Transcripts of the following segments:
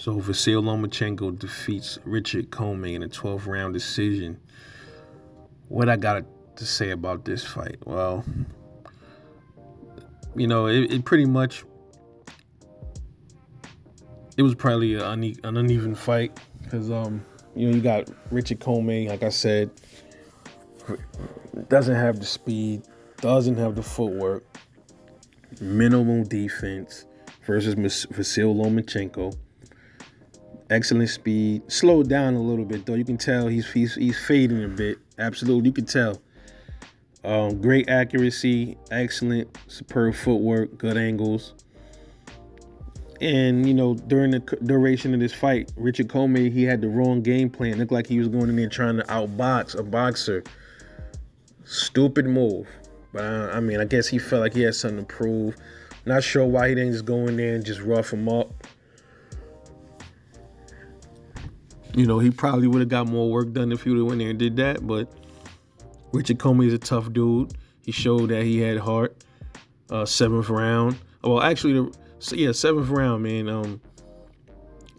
So Vasily Lomachenko defeats Richard Commey in a 12th round decision. What I got to say about this fight? Well, it pretty much it was probably an uneven fight because you got Richard Commey, like I said, doesn't have the speed, doesn't have the footwork, minimal defense versus Vasily Lomachenko. Excellent speed. Slowed down a little bit though. You can tell he's fading a bit. Absolutely, you can tell. Great accuracy, excellent, superb footwork, good angles. And during the duration of this fight, Richard Commey, he had the wrong game plan. It looked like he was going in there trying to outbox a boxer. Stupid move. But I guess he felt like he had something to prove. Not sure why he didn't just go in there and just rough him up. He probably would have got more work done if he would have went there and did that. But Richard Commey is a tough dude. He showed that he had heart. 7th round. Well, actually, seventh round, man.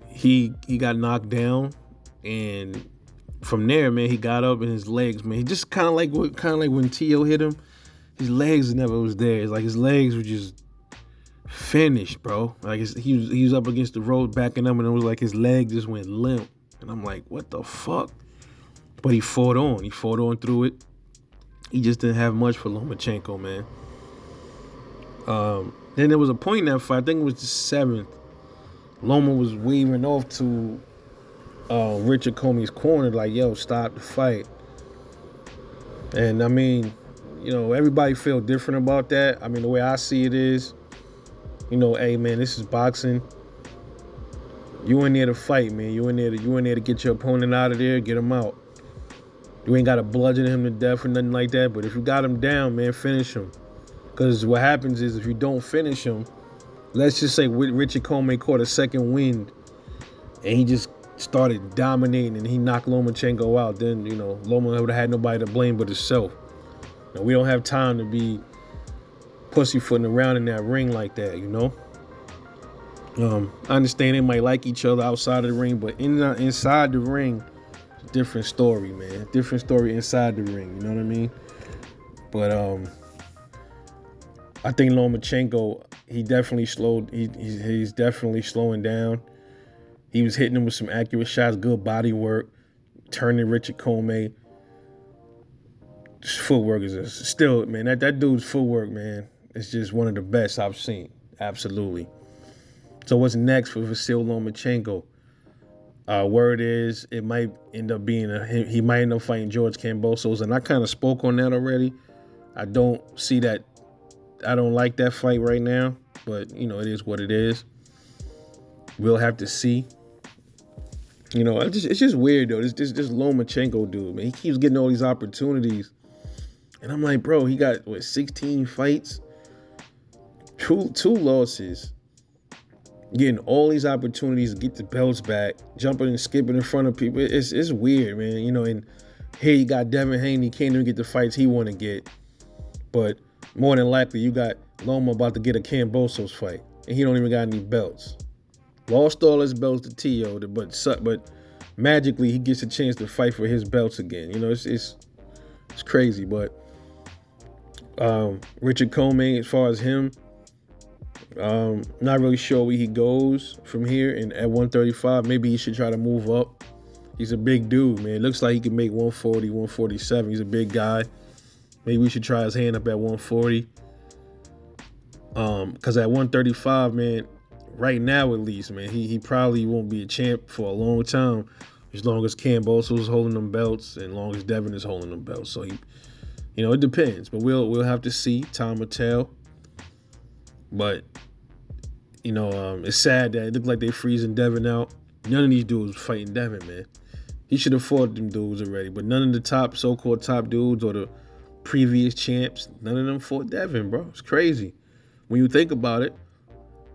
He got knocked down, and from there, man, he got up and his legs, man. He just kind of like when Tio hit him. His legs never was there. It's like his legs were just finished, bro. Like he was up against the road backing up, and it was like his leg just went limp. And I'm like, what the fuck? But he fought on. He fought on through it. He just didn't have much for Lomachenko, man. Then there was a point in that fight, I think it was the 7th. Loma was waving off to Richard Commey's corner, like, yo, stop the fight. And everybody feel different about that. The way I see it is, hey man, this is boxing. You in there to fight, man. You in there to get your opponent out of there, get him out. You ain't got to bludgeon him to death or nothing like that. But if you got him down, man, finish him. Because what happens is if you don't finish him, let's just say Richard Commey caught a second wind and he just started dominating and he knocked Lomachenko out, then, Loma would have had nobody to blame but himself. Now, we don't have time to be pussyfooting around in that ring like that, I understand they might like each other outside of the ring, but inside the ring, it's a different story, man. Different story inside the ring, you know what I mean? But I think Lomachenko, he's definitely slowing down. He was hitting him with some accurate shots, good body work, turning Richard Commey. His footwork is still, man, that dude's footwork, man, is just one of the best I've seen. Absolutely. So what's next for Vasily Lomachenko? Word is it might end up being he might end up fighting George Kambosos, and I kind of spoke on that already. I don't see that. I don't like that fight right now, but it is what it is. We'll have to see. It's just weird though. This Lomachenko dude, man, he keeps getting all these opportunities, and I'm like, bro, he got 16 fights, two losses, getting all these opportunities to get the belts back, jumping and skipping in front of people. It's weird, man. And here you got Devin Haney, can't even get the fights he want to get, but more than likely, you got Loma about to get a Kambosos fight, and he don't even got any belts. Lost all his belts to Tio, but magically he gets a chance to fight for his belts again. It's crazy. But Richard Commey, as far as him, not really sure where he goes from here. And at 135, maybe he should try to move up. He's a big dude, man. It looks like he can make 140, 147. He's a big guy. Maybe we should try his hand up at 140. Because at 135, man, right now at least, man, he probably won't be a champ for a long time, as long as Kambosos is holding them belts and as long as Devin is holding them belts. So it depends. But we'll have to see. Time will tell. But it's sad that it looked like they freezing Devin out. None of these dudes fighting Devin, man. He should have fought them dudes already. But none of the so-called top dudes or the previous champs, none of them fought Devin, bro. It's crazy. When you think about it,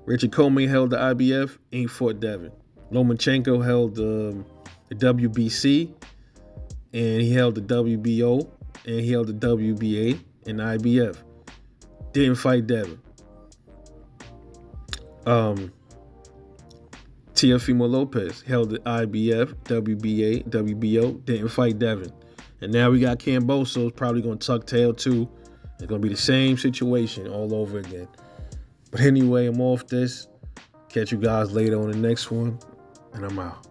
Richard Commey held the IBF, ain't fought Devin. Lomachenko held the WBC, and he held the WBO, and he held the WBA and the IBF. Didn't fight Devin. Teofimo Lopez held the IBF, WBA, WBO, didn't fight Devin. And now we got Cambosos probably going to tuck tail too. It's going to be the same situation all over again. But anyway, I'm off this. Catch you guys later on the next one, and I'm out.